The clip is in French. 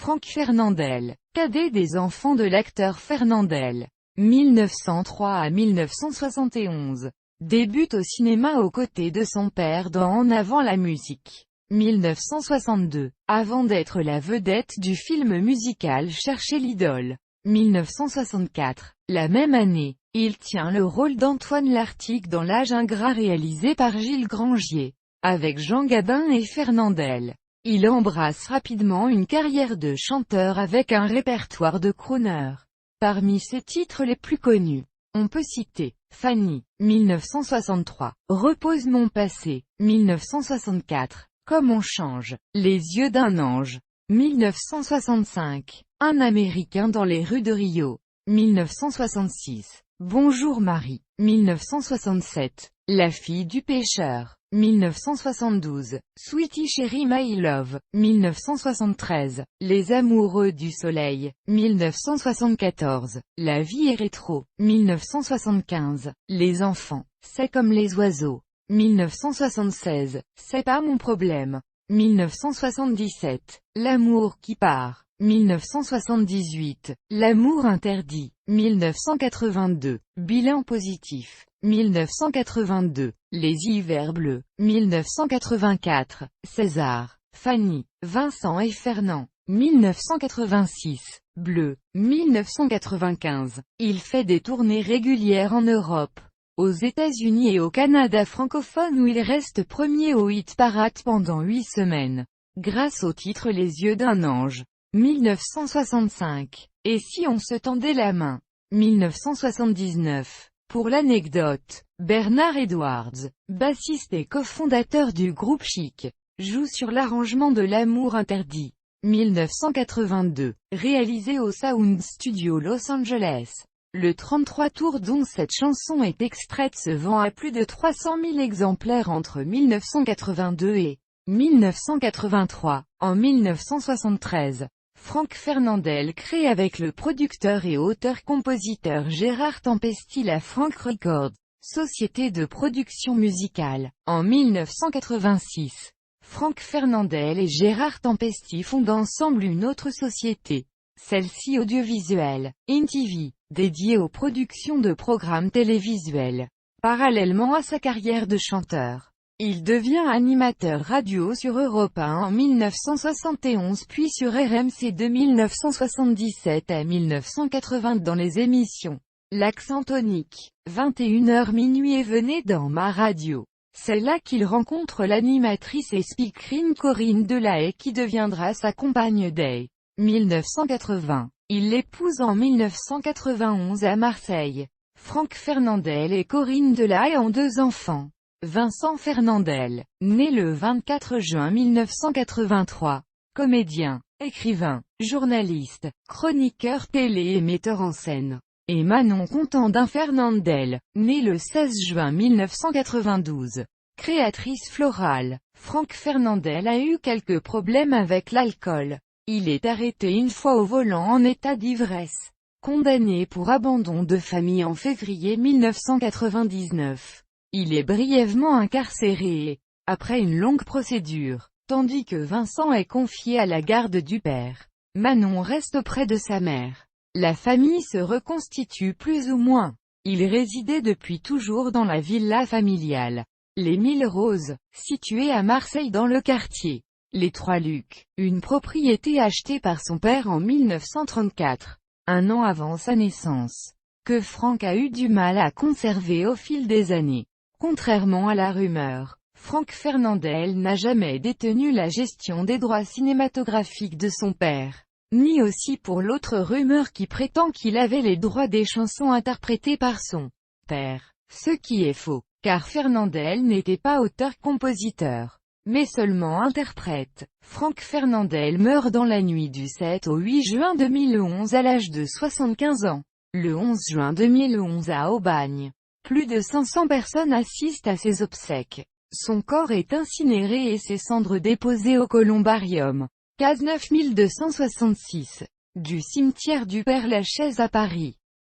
Franck Fernandel, cadet des enfants de l'acteur Fernandel. 1903 à 1971. Débute au cinéma aux côtés de son père dans En avant la musique. 1962. Avant d'être la vedette du film musical Cherchez l'idole. 1964. La même année, il tient le rôle d'Antoine Lartigue dans L'âge ingrat réalisé par Gilles Grangier, avec Jean Gabin et Fernandel. Il embrasse rapidement une carrière de chanteur avec un répertoire de crooner. Parmi ses titres les plus connus, on peut citer Fanny, 1963, Repose mon passé, 1964, Comme on change, Les yeux d'un ange, 1965, Un Américain dans les rues de Rio, 1966, Bonjour Marie, 1967, La fille du pêcheur, 1972, Sweetie Chérie My Love, 1973, Les amoureux du soleil, 1974, La vie est rétro, 1975, Les enfants, c'est comme les oiseaux, 1976, C'est pas mon problème, 1977, L'amour qui part, 1978, L'amour interdit, 1982, Bilan positif, 1982, Les hivers bleus, 1984, César, Fanny, Vincent et Fernand, 1986, Bleu, 1995. Il fait des tournées régulières en Europe, aux États-Unis et au Canada francophone où il reste premier au hit parade pendant 8 semaines, grâce au titre Les yeux d'un ange. 1965. Et si on se tendait la main? 1979. Pour l'anecdote, Bernard Edwards, bassiste et cofondateur du groupe Chic, joue sur l'arrangement de L'amour interdit. 1982. Réalisé au Sound Studio Los Angeles. Le 33 tours dont cette chanson est extraite se vend à plus de 300 000 exemplaires entre 1982 et 1983. En 1973, Franck Fernandel crée avec le producteur et auteur-compositeur Gérard Tempesti la Franck Records, société de production musicale. En 1986, Franck Fernandel et Gérard Tempesti fondent ensemble une autre société, celle-ci audiovisuelle, InTV, dédiée aux productions de programmes télévisuels. Parallèlement à sa carrière de chanteur, il devient animateur radio sur Europe 1 en 1971 puis sur RMC de 1977 à 1980 dans les émissions L'accent tonique, 21h minuit et Venez dans ma radio. C'est là qu'il rencontre l'animatrice et speakerine Corinne Delahaye qui deviendra sa compagne dès 1980. Il l'épouse en 1991 à Marseille. Franck Fernandel et Corinne Delahaye ont 2 enfants. Vincent Fernandel, né le 24 juin 1983, comédien, écrivain, journaliste, chroniqueur télé et metteur en scène. Et Manon Contandin Fernandel, née le 16 juin 1992, créatrice florale. Franck Fernandel a eu quelques problèmes avec l'alcool. Il est arrêté une fois au volant en état d'ivresse. Condamné pour abandon de famille en février 1999. Il est brièvement incarcéré, après une longue procédure, tandis que Vincent est confié à la garde du père. Manon reste auprès de sa mère. La famille se reconstitue plus ou moins. Il résidait depuis toujours dans la villa familiale, les 1000 Roses, située à Marseille dans le quartier Les Trois-Lucs, une propriété achetée par son père en 1934, un an avant sa naissance, que Franck a eu du mal à conserver au fil des années. Contrairement à la rumeur, Franck Fernandel n'a jamais détenu la gestion des droits cinématographiques de son père, ni aussi pour l'autre rumeur qui prétend qu'il avait les droits des chansons interprétées par son père, ce qui est faux, car Fernandel n'était pas auteur-compositeur, mais seulement interprète. Franck Fernandel meurt dans la nuit du 7 au 8 juin 2011 à l'âge de 75 ans, le 11 juin 2011 à Aubagne. Plus de 500 personnes assistent à ses obsèques. Son corps est incinéré et ses cendres déposées au columbarium, case 9266, du cimetière du Père-Lachaise à Paris.